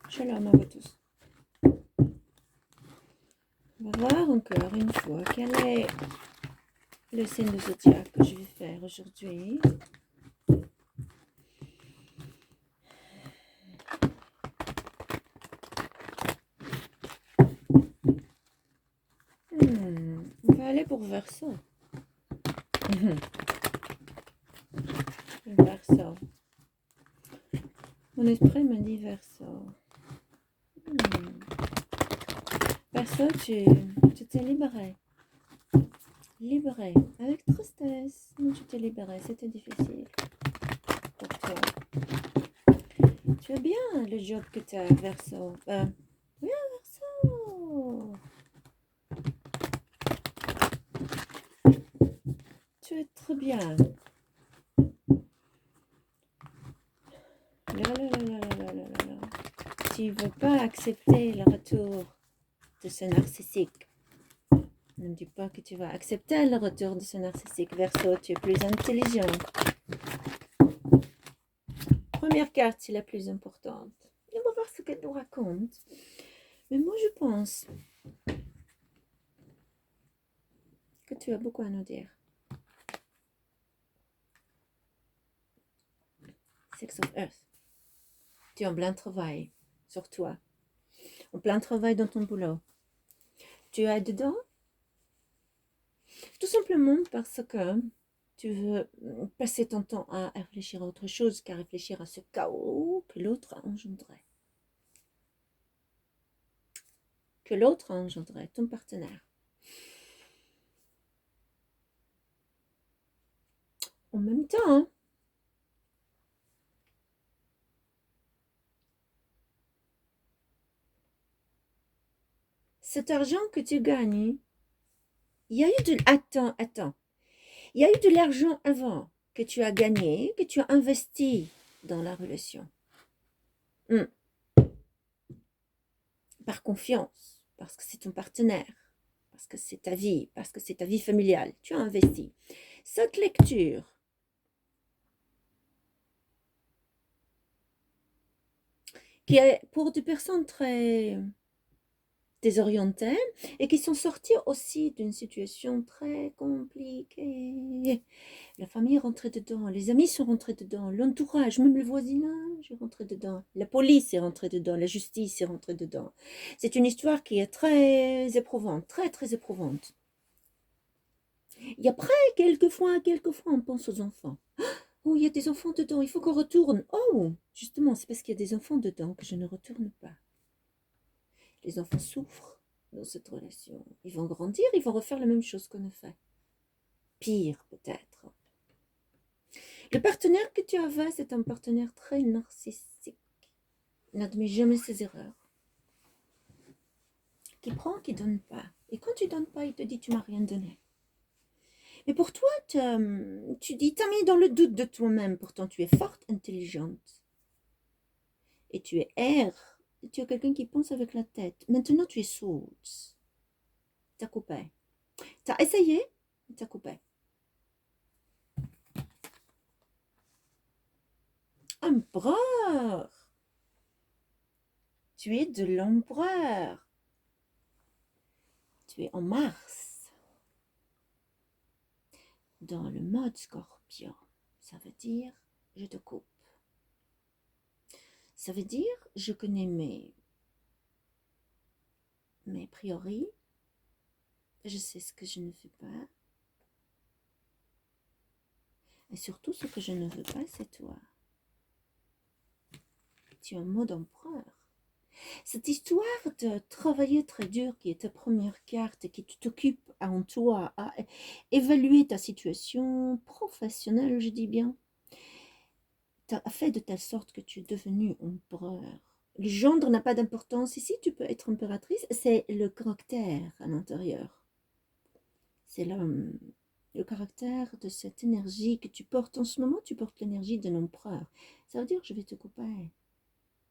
Shalom à vous tous. On va voir encore une fois quel est le signe de zodiaque que je vais faire aujourd'hui. On va aller pour Verseau. Verseau. Mon esprit me dit Verseau. Verseau, tu t'es libéré. Libéré. Avec tristesse. Mais tu t'es libéré. C'était difficile pour toi. Tu as bien le job que tu as, Verseau. Oui, Verseau. Tu es très bien. Tu ne veux pas accepter le retour de ce narcissique. Ne me dis pas que tu vas accepter le retour de ce narcissique. Verseau, tu es plus intelligent. Première carte, c'est la plus importante. On va voir ce qu'elle nous raconte. Mais moi, je pense que tu as beaucoup à nous dire. Six of Earth. Tu es en plein travail sur toi. En plein travail dans ton boulot. Tu es dedans tout simplement parce que tu veux passer ton temps à réfléchir à autre chose qu'à réfléchir à ce chaos que l'autre a engendré. Que l'autre a engendré, ton partenaire. En même temps, cet argent que tu gagnes, il y a eu de... Attends. Il y a eu de l'argent avant que tu as gagné, que tu as investi dans la relation. Par confiance, parce que c'est ton partenaire, parce que c'est ta vie, parce que c'est ta vie familiale. Tu as investi. Cette lecture qui est pour des personnes très désorientées et qui sont sorties aussi d'une situation très compliquée. La famille est rentrée dedans, les amis sont rentrés dedans, l'entourage, même le voisinage est rentré dedans, la police est rentrée dedans, la justice est rentrée dedans. C'est une histoire qui est très éprouvante, très très éprouvante. Et après, quelquefois, on pense aux enfants. Oh, il y a des enfants dedans, il faut qu'on retourne. Oh, justement, c'est parce qu'il y a des enfants dedans que je ne retourne pas. Les enfants souffrent dans cette relation. Ils vont grandir, ils vont refaire la même chose qu'on a fait. Pire, peut-être. Le partenaire que tu avais, c'est un partenaire très narcissique. Il n'admet jamais ses erreurs. Qui prend, qui donne pas. Et quand tu donnes pas, il te dit tu m'as rien donné. Mais pour toi, tu dis, t'as mis dans le doute de toi-même. Pourtant, tu es forte, intelligente. Et tu es air. Tu es quelqu'un qui pense avec la tête. Maintenant, tu es sourde. T'as coupé. T'as essayé, t'as coupé. Empereur. Tu es de l'empereur. Tu es en Mars. Dans le mode Scorpion. Ça veut dire, je te coupe. Ça veut dire, je connais mes priorités. Je sais ce que je ne veux pas. Et surtout, ce que je ne veux pas, c'est toi. Tu es en mode empereur. Cette histoire de travailler très dur, qui est ta première carte, qui t'occupe en toi à évaluer ta situation professionnelle, je dis bien, t'as fait de telle sorte que tu es devenu empereur. Le gendre n'a pas d'importance ici, tu peux être impératrice, c'est le caractère à l'intérieur. C'est l'homme. Le caractère de cette énergie que tu portes en ce moment, tu portes l'énergie de l'empereur. Ça veut dire je vais te couper.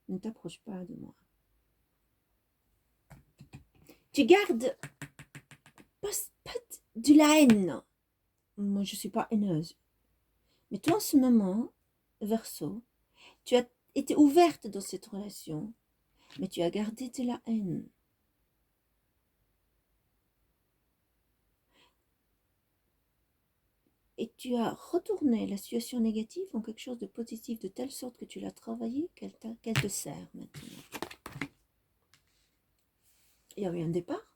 Ne t'approche pas de moi. Tu gardes pas de la haine. Moi, je ne suis pas haineuse. Mais toi, en ce moment, Verseau, tu as été ouverte dans cette relation. mais tu as gardé de la haine. Et tu as retourné la situation négative en quelque chose de positif, de telle sorte que tu l'as travaillé, qu'elle te sert maintenant. Il y a eu un départ.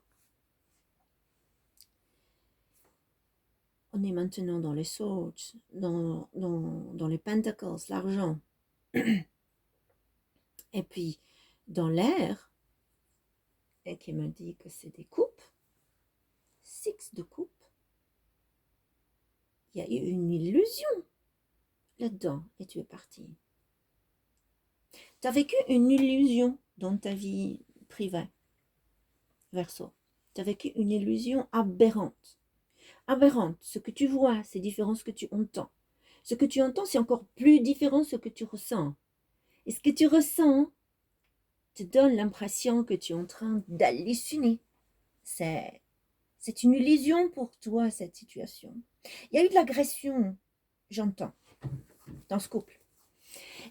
On est maintenant dans les swords, dans les pentacles, l'argent. Et puis, dans l'air, et qui me dit que c'est des coupes, 6 de coupes, il y a eu une illusion là-dedans et tu es parti. Tu as vécu une illusion dans ta vie privée, Verseau. Tu as vécu une illusion aberrante. Aberrante, ce que tu vois, c'est différent de ce que tu entends. Ce que tu entends, c'est encore plus différent de ce que tu ressens. Et ce que tu ressens te donne l'impression que tu es en train d'halluciner. C'est une illusion pour toi, cette situation. Il y a eu de l'agression, j'entends, dans ce couple.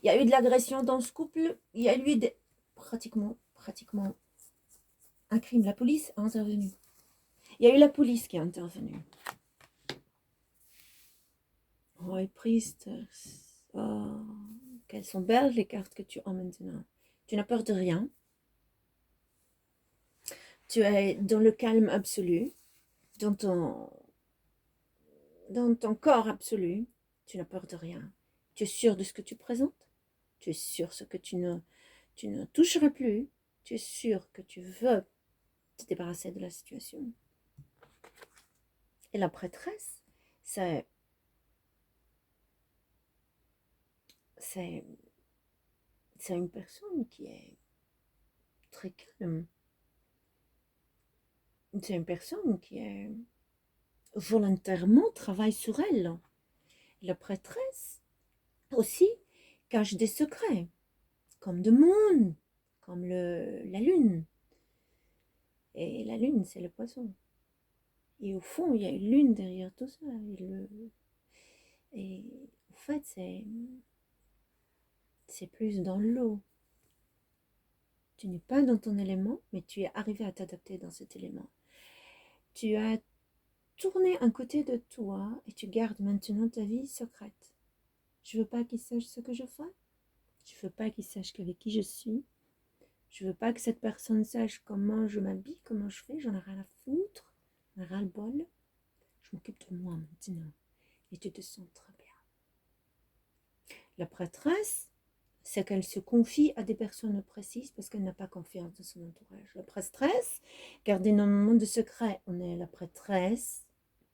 Il y a eu de l'agression dans ce couple. Il y a eu pratiquement un crime. La police a intervenu. Il y a eu la police qui est intervenue. Oh, priestess. Oh, qu'elles sont belles les cartes que tu as maintenant. Tu n'as peur de rien. Tu es dans le calme absolu, dans ton corps absolu. Tu n'as peur de rien. Tu es sûr de ce que tu présentes. Tu es sûr ce que tu ne toucheras plus. Tu es sûr que tu veux te débarrasser de la situation. Et la prêtresse, c'est une personne qui est très calme. C'est une personne qui est volontairement travaille sur elle. La prêtresse aussi cache des secrets, comme le monde, comme la lune. Et la lune, c'est le poisson. Et au fond, il y a une lune derrière tout ça. Et en fait, c'est plus dans l'eau. Tu n'es pas dans ton élément, mais tu es arrivé à t'adapter dans cet élément. Tu as tourné un côté de toi et tu gardes maintenant ta vie secrète. Je veux pas qu'il sache ce que je fais. Je veux pas qu'il sache avec qui je suis. Je veux pas que cette personne sache comment je m'habille, comment je fais. J'en ai rien à foutre. J'en ai ras le bol. Je m'occupe de moi maintenant. Et tu te sens très bien. La prêtresse, c'est qu'elle se confie à des personnes précises parce qu'elle n'a pas confiance dans son entourage. La prêtresse garde énormément de secrets. La prêtresse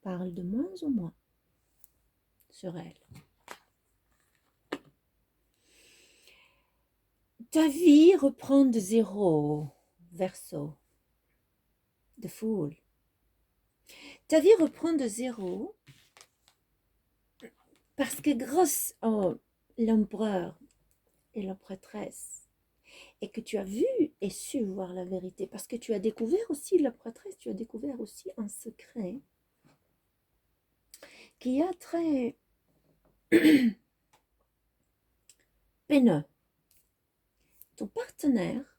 parle de moins en moins sur elle. Ta vie reprend de zéro, Verseau, de Fool. Ta vie reprend de zéro parce que grâce à l'empereur et la prêtresse, et que tu as vu et su voir la vérité, parce que tu as découvert aussi la prêtresse, tu as découvert aussi un secret qui est très peineux. Ton partenaire,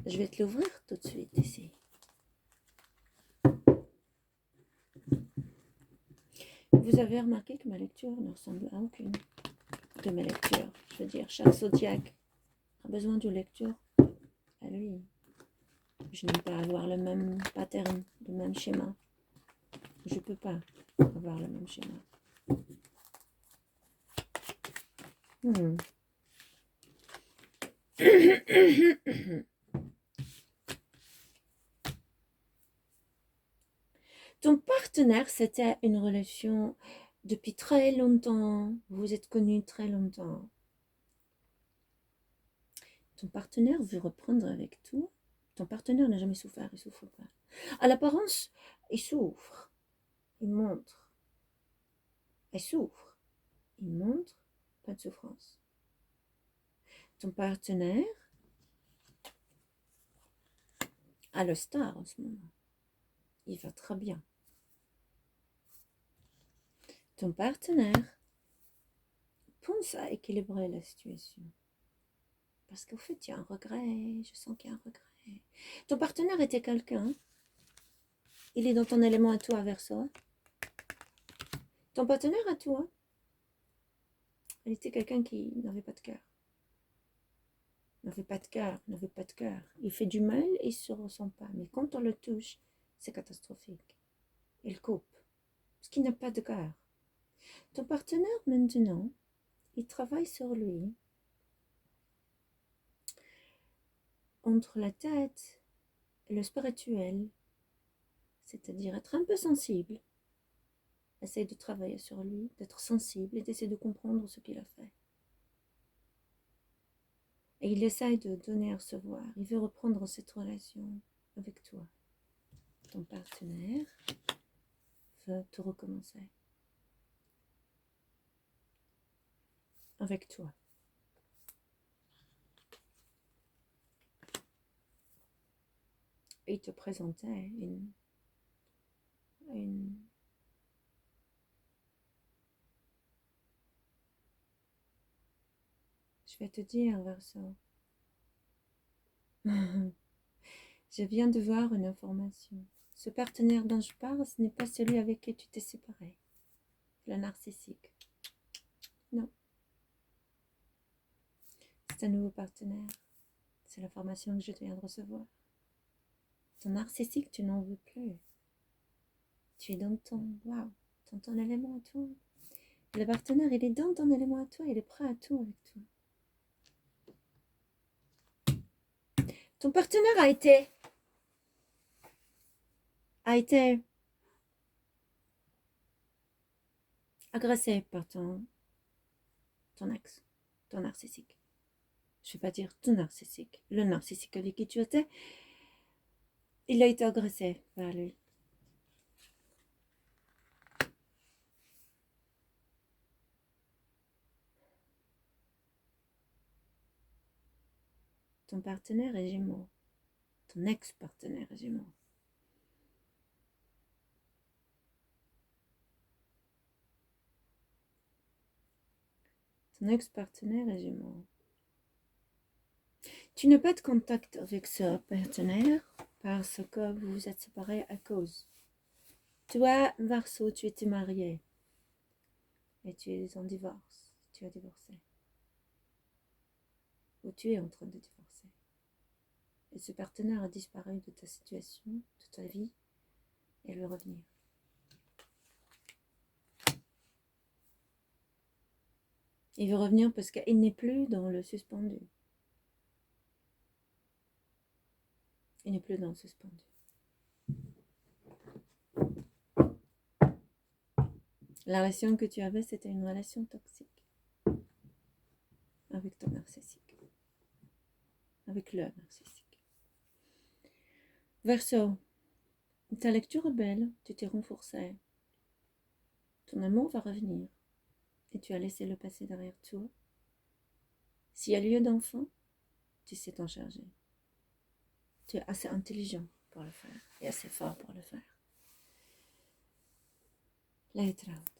je vais te l'ouvrir tout de suite ici. Vous avez remarqué que ma lecture ne ressemble à aucune de mes lectures. Je veux dire, chaque zodiaque a besoin d'une lecture à lui. Je n'aime pas avoir le même pattern, le même schéma. Je ne peux pas avoir le même schéma. Ton partenaire, c'était une relation depuis très longtemps. Vous vous êtes connus très longtemps. Ton partenaire veut reprendre avec toi. Ton partenaire n'a jamais souffert, il ne souffre pas. À l'apparence, il souffre. Il montre. Il souffre. Il montre pas de souffrance. Ton partenaire a le star en ce moment. Il va très bien. Ton partenaire pense à équilibrer la situation. Parce qu'au fait, il y a un regret. Je sens qu'il y a un regret. Ton partenaire était quelqu'un. Il est dans ton élément à toi, Verseau. Ton partenaire à toi, il était quelqu'un qui n'avait pas de cœur. N'avait pas de cœur, n'avait pas de cœur. Il fait du mal et il ne se ressent pas. Mais quand on le touche, c'est catastrophique. Il coupe. Parce qu'il n'a pas de cœur. Ton partenaire, maintenant, il travaille sur lui. Entre la tête et le spirituel, c'est-à-dire être un peu sensible. Essaye de travailler sur lui, d'être sensible et d'essayer de comprendre ce qu'il a fait. Et il essaye de donner à recevoir. Il veut reprendre cette relation avec toi. Ton partenaire veut tout recommencer. Avec toi. Et il te présentait Je vais te dire, Verseau. Je viens de voir une information. Ce partenaire dont je parle, ce n'est pas celui avec qui tu t'es séparé. Le narcissique. Non. C'est un nouveau partenaire. C'est l'information que je viens de recevoir. Ton narcissique, tu n'en veux plus. Tu es dans ton élément à toi. Le partenaire, il est dans ton élément à toi. Il est prêt à tout avec toi. Ton partenaire a été agressé par ton ex, ton narcissique. Je ne vais pas dire ton narcissique. Le narcissique avec qui tu étais, il a été agressé par lui. Ton partenaire est Gémeaux. Ton ex-partenaire est Gémeaux. Ton ex-partenaire est Gémeaux. Tu n'as pas de contact avec ce partenaire parce que vous vous êtes séparés à cause. Toi, Verseau, tu étais marié et tu es en divorce. Tu as divorcé. Ou tu es en train de divorcer. Et ce partenaire a disparu de ta situation, de ta vie, et il veut revenir. Il veut revenir parce qu'il n'est plus dans le suspendu. Il n'est plus dans le suspendu. La relation que tu avais, c'était une relation toxique. Avec ton narcissique. Avec le narcissique. Verseau, ta lecture est belle, tu t'es renforcé. Ton amour va revenir. Et tu as laissé le passé derrière toi. S'il y a lieu d'enfant, tu sais t'en charger. Tu es assez intelligent pour le faire et assez fort pour le faire. Let it out.